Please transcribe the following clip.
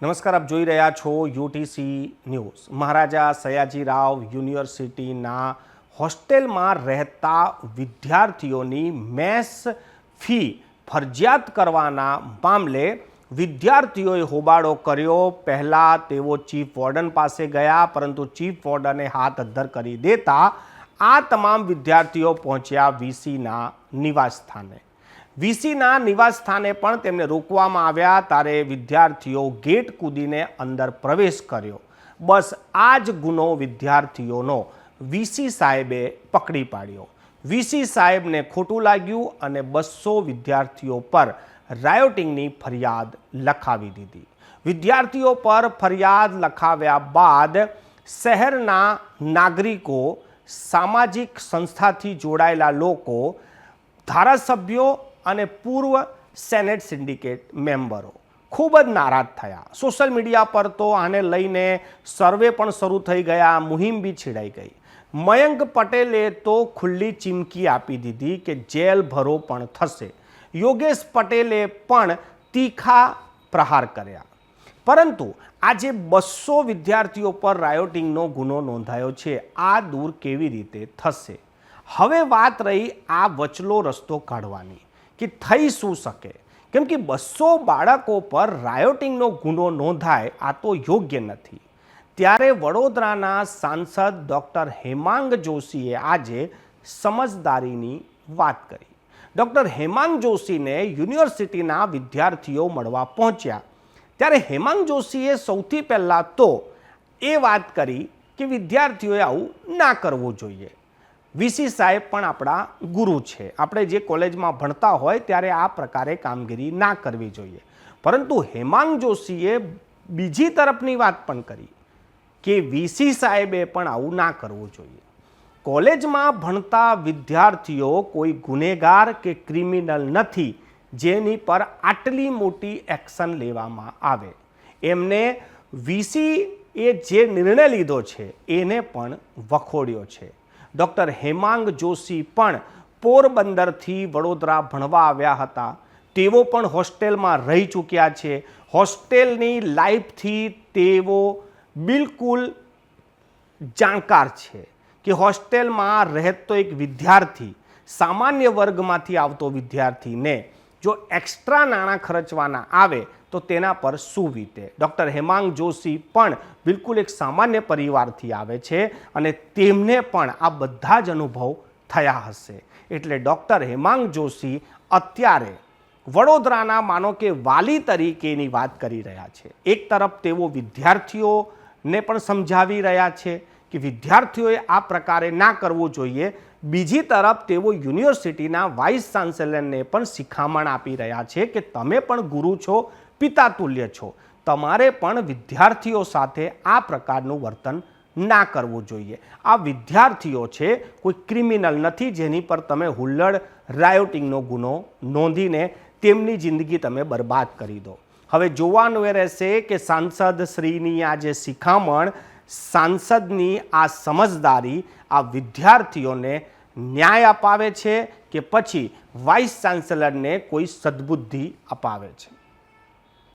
નમસ્કાર, આપ જોઈ રહ્યા છો યુટીસી ન્યૂઝ। મહારાજા સયાજીરાવ યુનિવર્સિટીના હોસ્ટેલમાં રહેતા વિદ્યાર્થીઓની મેસ ફી ફરજિયાત કરવાના મામલે વિદ્યાર્થીઓએ હોબાળો કર્યો। પહેલાં તેઓ ચીફ વોર્ડન પાસે ગયા, પરંતુ ચીફ વોર્ડને હાથ અદ્ધર કરી દેતા આ તમામ વિદ્યાર્થીઓ પહોંચ્યા વીસીના નિવાસસ્થાને। વીસીના નિવાસસ્થાને પણ તેમને રોકવામાં આવ્યા। ત્યારે વિદ્યાર્થીઓ ગેટ કૂદીને અંદર પ્રવેશ કર્યો। બસ આ જ ગુનો વિદ્યાર્થીઓનો વીસી સાહેબે પકડી પાડ્યો। વીસી સાહેબને ખોટું લાગ્યું અને 200 વિદ્યાર્થીઓ પર રાયોટિંગની ફરિયાદ લખાવી દીધી। વિદ્યાર્થીઓ પર ફરિયાદ લખાવ્યા બાદ શહેરના નાગરિકો, સામાજિક સંસ્થાથી જોડાયેલા લોકો, ધારાસભ્યો અને પૂર્વ સેનેટ સિન્ડિકેટ મેમ્બરો ખૂબ જ નારાજ થયા। સોશિયલ મીડિયા પર તો આને લઈને સર્વે પણ શરૂ થઈ ગયા, મુહિમ બી છેડાઈ ગઈ। મયંક પટેલે તો ખુલ્લી ચીમકી આપી દીધી કે જેલ ભરો પણ થશે। યોગેશ પટેલે પણ તીખા પ્રહાર કર્યા। પરંતુ આજે 200 વિદ્યાર્થીઓ પર રાયોટિંગનો ગુનો નોંધાયો છે। આ દૂર કેવી રીતે થશે? હવે વાત રહી આ વચલો રસ્તો કાઢવાની કે થઈ શું શકે, કેમ કે 200 બાળકો પર રાયોટિંગનો ગુનો નોંધાય આ તો યોગ્ય નથી। ત્યારે વડોદરાના સાંસદ ડૉક્ટર હેમાંગ જોશીએ આજે સમજદારીની વાત કરી। ડૉક્ટર હેમાંગ જોશીને યુનિવર્સિટીના વિદ્યાર્થીઓ મળવા પહોંચ્યા, ત્યારે હેમાંગ જોશીએ સૌથી પહેલાં તો એ વાત કરી કે વિદ્યાર્થીઓએ આવું ના કરવું જોઈએ। વીસી સાહેબ પણ આપણા ગુરુ છે, આપણે જે કોલેજમાં ભણતા હોય ત્યારે આ પ્રકારે કામગીરી ના કરવી જોઈએ। પરંતુ હેમાંગ જોશીએ બીજી તરફની વાત પણ કરી કે વીસી સાહેબે પણ આવું ના કરવું જોઈએ। કોલેજમાં ભણતા વિદ્યાર્થીઓ કોઈ ગુનેગાર કે ક્રિમિનલ નથી જેની પર આટલી મોટી એક્શન લેવામાં આવે। એમને વીસીએ જે નિર્ણય લીધો છે એને પણ વખોડ્યો છે। ડૉક્ટર હેમાંગ જોશી પણ પોરબંદરથી વડોદરા ભણવા આવ્યા હતા। તેઓ પણ હોસ્ટેલમાં રહી ચૂક્યા છે। હોસ્ટેલની લાઈફથી તેઓ બિલકુલ જાણકાર છે કે હોસ્ટેલમાં રહેતો એક વિદ્યાર્થી, સામાન્ય વર્ગમાંથી આવતો વિદ્યાર્થીને જો એક્સ્ટ્રા નાણાં ખર્ચવાના આવે તો તેના પર શું વીતે। ડૉક્ટર હેમાંગ જોશી પણ બિલકુલ એક સામાન્ય પરિવારથી આવે છે અને તેમને પણ આ બધા જ અનુભવ થયા હશે। એટલે ડૉક્ટર હેમાંગ જોશી અત્યારે વડોદરાના માનો કે વાલી તરીકેની વાત કરી રહ્યા છે। એક તરફ તેઓ વિદ્યાર્થીઓને પણ સમજાવી રહ્યા છે કે વિદ્યાર્થીઓએ આ પ્રકારે ના કરવું જોઈએ, બીજી તરફ તેઓ યુનિવર્સિટીના વાઇસ ચાન્સેલરને પણ શિખામણ આપી રહ્યા છે કે તમે પણ ગુરુ છો, પિતા તુલ્ય છો, તમારે પણ વિદ્યાર્થીઓ સાથે આ પ્રકારનું વર્તન ના કરવું જોઈએ। આ વિદ્યાર્થીઓ છે, કોઈ ક્રિમિનલ નથી જેની પર તમે હુલ્લડ રાયોટિંગનો ગુનો નોંધીને તેમની જિંદગી તમે બરબાદ કરી દો। હવે જોવાનું એ રહેશે કે સાંસદ શ્રીની આ જે શિખામણ, સાંસદની આ સમજદારી આ વિદ્યાર્થીઓને ન્યાય અપાવે છે કે પછી વાઇસ ચાન્સેલરને કોઈ સદબુદ્ધિ અપાવે છે।